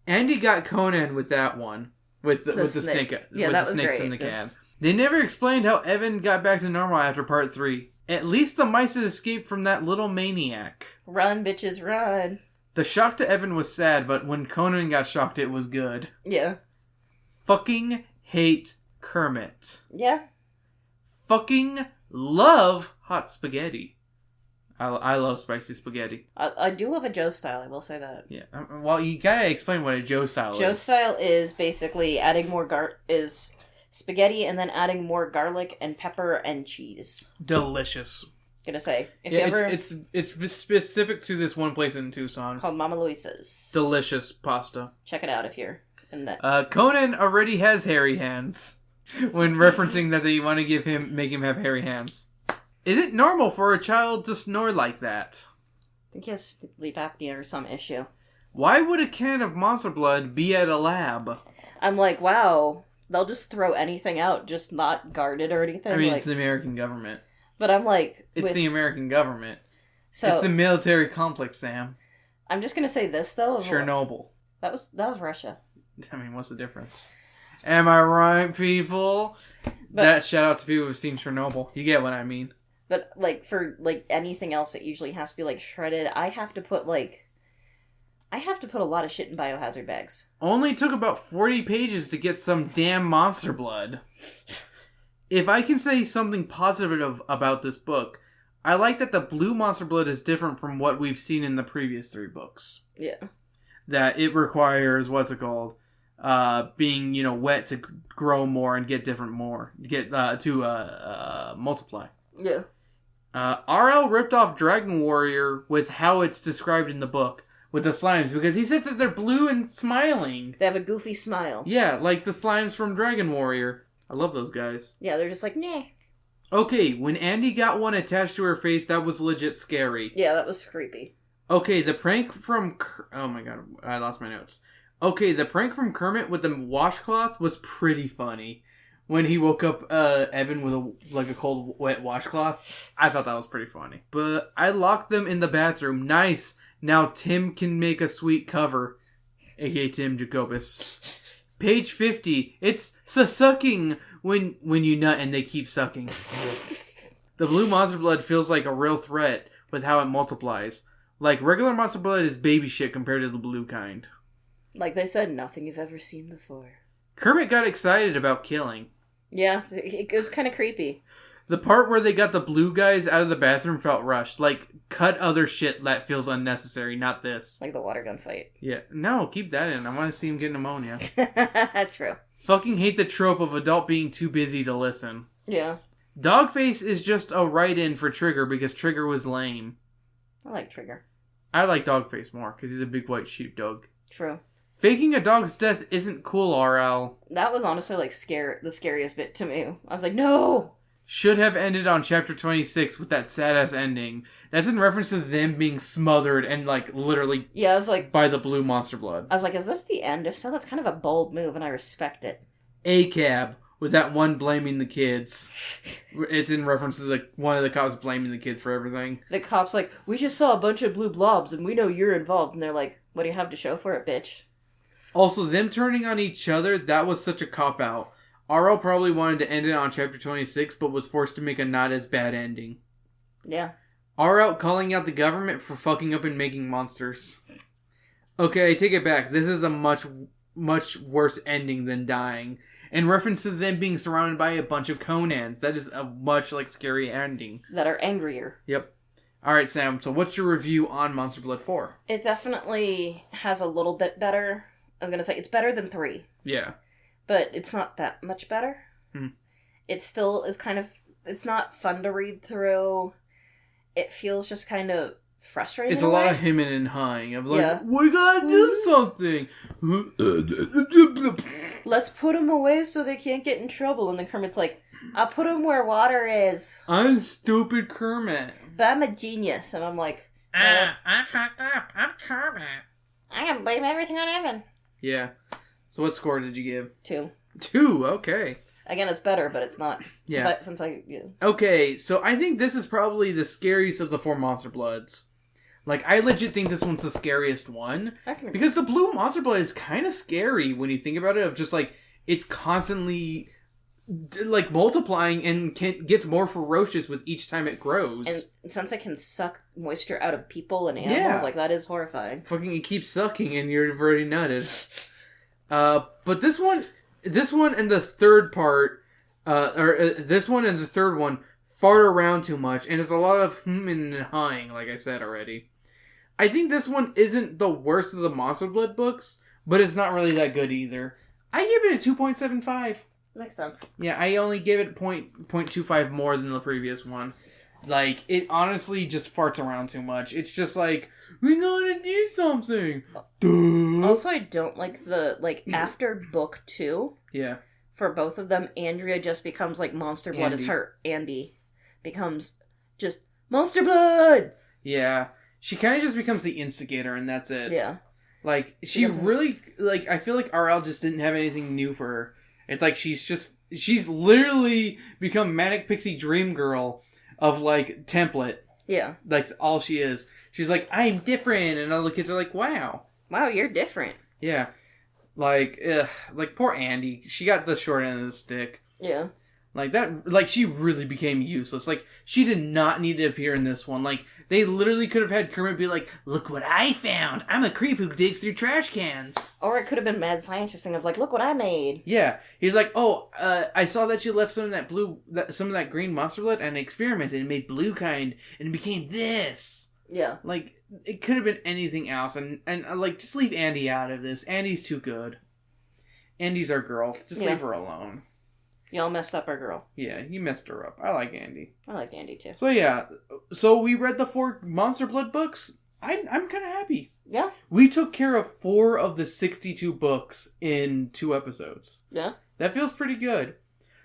Andy got Conan with that one. With the snake. Yeah, with that the was snakes great. in the cab. They never explained how Evan got back to normal after part 3. At least the mice had escaped from that little maniac. Run, bitches, run. The shock to Evan was sad, but when Conan got shocked, it was good. Yeah. Fucking hate Kermit. Yeah. Fucking love hot spaghetti. I love spicy spaghetti. I do love a Joe style, I will say that. Yeah. Well, you gotta explain what a Joe style is. Joe style is basically adding more is spaghetti and then adding more garlic and pepper and cheese. Delicious. Gonna say, if Yeah, you ever it's specific to this one place in Tucson. called Mama Luisa's. Delicious pasta. Check it out if you're in that. Conan already has hairy hands. When referencing that they want to make him have hairy hands. Is it normal for a child to snore like that? I think he has sleep apnea or some issue. Why would a can of monster blood be at a lab? I'm like, wow, they'll just throw anything out, just not guarded or anything. I mean, like, it's the American government. but I'm like, It's the American government. so It's the military complex, Sam. I'm just gonna say this though. Chernobyl. That was Russia. I mean, what's the difference? Am I right, people? That shout out to people who've seen Chernobyl. You get what I mean. But like for like anything else, it usually has to be like shredded. I have to put a lot of shit in biohazard bags. Only took about 40 pages to get some damn monster blood. If I can say something positive about this book, I like that the blue monster blood is different from what we've seen in the previous 3 books. Yeah. That it requires, being, wet to grow more and get multiply. Yeah. RL ripped off Dragon Warrior with how it's described in the book with the slimes because he said that they're blue and smiling. They have a goofy smile. Yeah, like the slimes from Dragon Warrior. I love those guys. Yeah, they're just like, nah. Okay, when Andy got one attached to her face, that was legit scary. Yeah, that was creepy. Okay, the prank from... Oh my god, I lost my notes. Okay, the prank from Kermit with the washcloths was pretty funny. When he woke up Evan with a cold, wet washcloth. I thought that was pretty funny. But I locked them in the bathroom. Nice. Now Tim can make a sweet cover. A.k.a. Tim Jacobus. Page 50. It's sucking when you nut and they keep sucking. The blue monster blood feels like a real threat with how it multiplies. Like, regular monster blood is baby shit compared to the blue kind. Like they said, nothing you've ever seen before. Kermit got excited about killing. Yeah, it was kind of creepy. The part where they got the blue guys out of the bathroom felt rushed. Like, cut other shit that feels unnecessary, not this. Like the water gun fight. Yeah. No, keep that in. I want to see him get pneumonia. True. Fucking hate the trope of adult being too busy to listen. Yeah. Dogface is just a write-in for Trigger because Trigger was lame. I like Trigger. I like Dogface more because he's a big white sheepdog. True. Faking a dog's death isn't cool, RL. That was honestly like the scariest bit to me. I was like, no! Should have ended on chapter 26 with that sad-ass ending. That's in reference to them being smothered and, like, literally Yeah, I was like... by the blue monster blood. I was like, is this the end? If so, that's kind of a bold move, and I respect it. Cab with that one blaming the kids. It's in reference to one of the cops blaming the kids for everything. The cop's like, we just saw a bunch of blue blobs, and we know you're involved. And they're like, what do you have to show for it, bitch? Also, them turning on each other, that was such a cop-out. RL probably wanted to end it on chapter 26, but was forced to make a not as bad ending. Yeah. RL calling out the government for fucking up and making monsters. Okay, I take it back. This is a much much worse ending than dying. In reference to them being surrounded by a bunch of Conans. That is a much, like, scary ending. That are angrier. Yep. Alright, Sam, so what's your review on Monster Blood 4? It definitely has a little bit better. I was going to say, it's better than 3. Yeah. But it's not that much better. Hmm. It still is kind of... It's not fun to read through. It feels just kind of frustrating. It's a lot of hemming and hawing. Of like, Yeah. we gotta do something. Let's put them away so they can't get in trouble. And then Kermit's like, I'll put them where water is. I'm stupid Kermit. But I'm a genius. And I'm like... I fucked up. I'm Kermit. I'm gonna blame everything on Evan. Yeah. So what score did you give? 2. 2, okay. Again, it's better, but it's not. Yeah. Yeah. Okay, so I think this is probably the scariest of the 4 Monster Bloods. Like, I legit think this one's the scariest one. Because the blue Monster Blood is kind of scary when you think about it, of just, like, it's constantly, like, multiplying and gets more ferocious with each time it grows. And since it can suck moisture out of people and animals, like, that is horrifying. Fucking, it keeps sucking and you're already nutted. But this one and the third part, this one and the third one fart around too much, and it's a lot of and hawing, like I said already. I think this one isn't the worst of the Monster Blood books, but it's not really that good either. I give it a 2.75. Makes sense. Yeah, I only gave it 0.25 more than the previous one. Like, it honestly just farts around too much. It's just like, we gotta do something. Duh. Also, I don't like after book 2, Yeah. for both of them, Andrea just becomes like Monster Blood is her. Andy becomes just Monster Blood! Yeah. She kind of just becomes the instigator, and that's it. Yeah. Like, she really, like, I feel like RL just didn't have anything new for her. It's like she's literally become Manic Pixie Dream Girl of, like, template. Yeah. That's all she is. She's like, I'm different, and all the kids are like, wow. Wow, you're different. Yeah. Like, poor Andy. She got the short end of the stick. Yeah. Like, that, like, she really became useless. Like, she did not need to appear in this one. Like, they literally could have had Kermit be like, look what I found. I'm a creep who digs through trash cans. Or it could have been Mad Scientist thing of like, look what I made. Yeah. He's like, oh, I saw that you left some of that green Monster Blood and experimented and made blue kind and it became this. Yeah. Like, it could have been anything else. And like, just leave Andy out of this. Andy's too good. Andy's our girl. Just leave her alone. Y'all messed up our girl. Yeah, you messed her up. I like Andy. I like Andy too. So yeah, so we read the 4 Monster Blood books. I'm kind of happy. Yeah. We took care of 4 of the 62 books in 2 episodes. Yeah. That feels pretty good.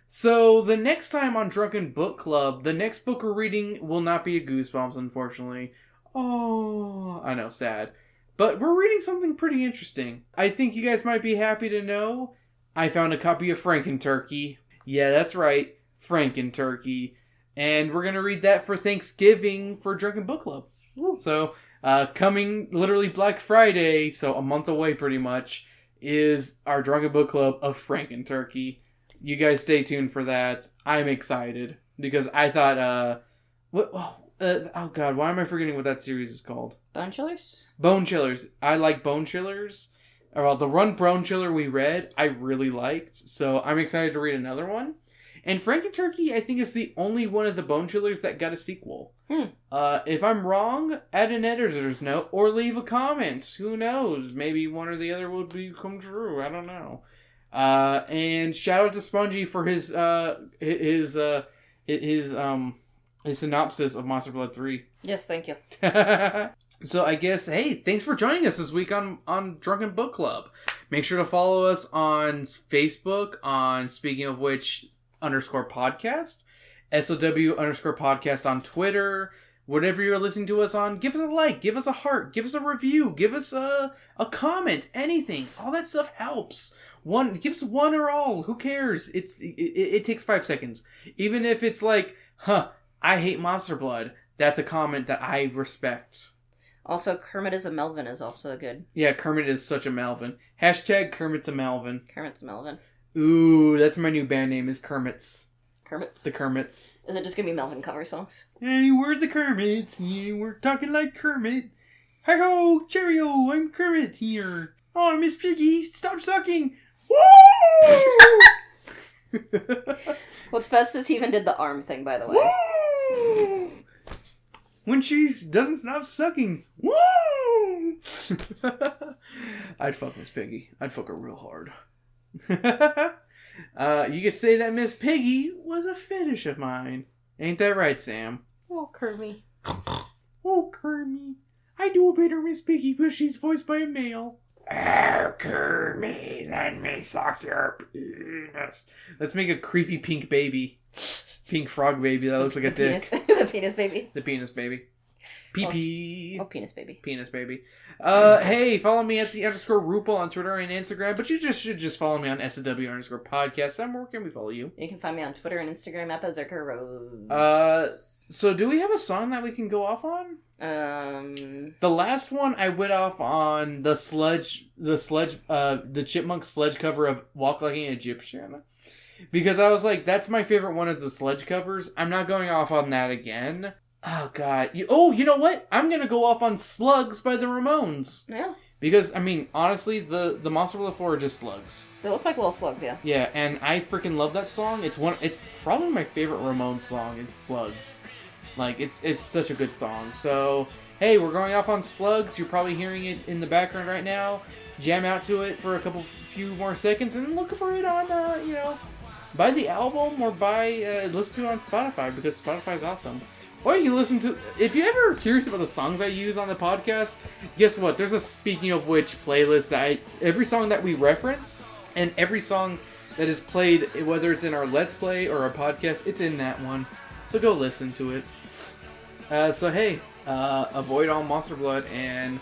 So the next time on Drunken Book Club, the next book we're reading will not be a Goosebumps, unfortunately. Oh, I know, sad. But we're reading something pretty interesting. I think you guys might be happy to know I found a copy of Franken-Turkey. Yeah, that's right. Franken-Turkey. And we're going to read that for Thanksgiving for Drunken Book Club. Woo. So, coming literally Black Friday, so a month away pretty much, is our Drunken Book Club of Franken-Turkey. You guys stay tuned for that. I'm excited. Because I thought, oh god, why am I forgetting what that series is called? Bone Chillers? Bone Chillers. I like Bone Chillers. Well, the Run Bone Chiller we read, I really liked, so I'm excited to read another one. And Franken-Turkey, I think, is the only one of the Bone Chillers that got a sequel. If I'm wrong, add an editor's note or leave a comment. Who knows? Maybe one or the other will become true. I don't know. And shout out to Spongy for his synopsis of Monster Blood 3. Yes, thank you. So I guess, hey, thanks for joining us this week on Drunken Book Club. Make sure to follow us on Facebook on Speaking of Which _podcast, SOW_podcast on Twitter. Whatever you're listening to us on, give us a like, give us a heart, give us a review, give us a comment, anything. All that stuff helps. Give us one or all. Who cares? It takes 5 seconds. Even if it's like, I hate Monster Blood. That's a comment that I respect. Also, Kermit is a Melvin is also good. Yeah, Kermit is such a Melvin. Hashtag Kermit's a Melvin. Kermit's a Melvin. Ooh, that's my new band name is Kermit's. Kermit's? The Kermits. Is it just gonna be Melvin cover songs? Hey, we're the Kermits. Yeah, we're talking like Kermit. Hi-ho, cheerio, I'm Kermit here. Oh, Miss Piggy, stop sucking! Woo! What's best is he even did the arm thing, by the way. Woo! When she doesn't stop sucking. Woo! I'd fuck Miss Piggy. I'd fuck her real hard. You could say that Miss Piggy was a fetish of mine. Ain't that right, Sam? Oh, Kermit. Oh, Kermit. I do a better Miss Piggy, but she's voiced by a male. Oh, Kermit, let me suck your penis. Let's make a creepy pink baby. Pink frog baby that looks like a dick. The penis baby. The penis baby. Pee-pee. Oh, penis baby. Penis baby. Hey, follow me at the _RuPaul on Twitter and Instagram, but you should just follow me on SW_podcast. Where can we follow you? You can find me on Twitter and Instagram at Berserker Rose. So do we have a song that we can go off on? The last one I went off on the Chipmunk Sledge cover of Walk Like an Egyptian. Because I was like, that's my favorite one of the Sledge covers. I'm not going off on that again. Oh, God. You know what? I'm going to go off on Slugs by the Ramones. Yeah. Because, I mean, honestly, the Monster Bullet 4 are just slugs. They look like little slugs, yeah. Yeah, and I freaking love that song. It's probably my favorite Ramones song is Slugs. Like, it's such a good song. So, hey, we're going off on Slugs. You're probably hearing it in the background right now. Jam out to it for few more seconds and look for it on, buy the album or listen to it on Spotify because Spotify is awesome. Or you listen to, if you're ever curious about the songs I use on the podcast, guess what? There's a Speaking of Which playlist that every song that we reference and every song that is played, whether it's in our Let's Play or our podcast, it's in that one. So go listen to it. So hey, avoid all monster blood and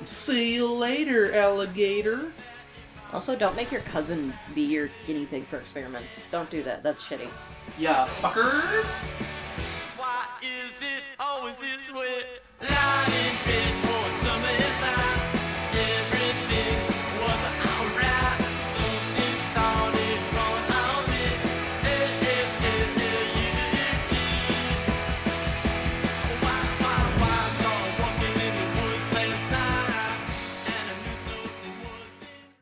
see you later, alligator. Also, don't make your cousin be your guinea pig for experiments. Don't do that. That's shitty. Yeah, fuckers.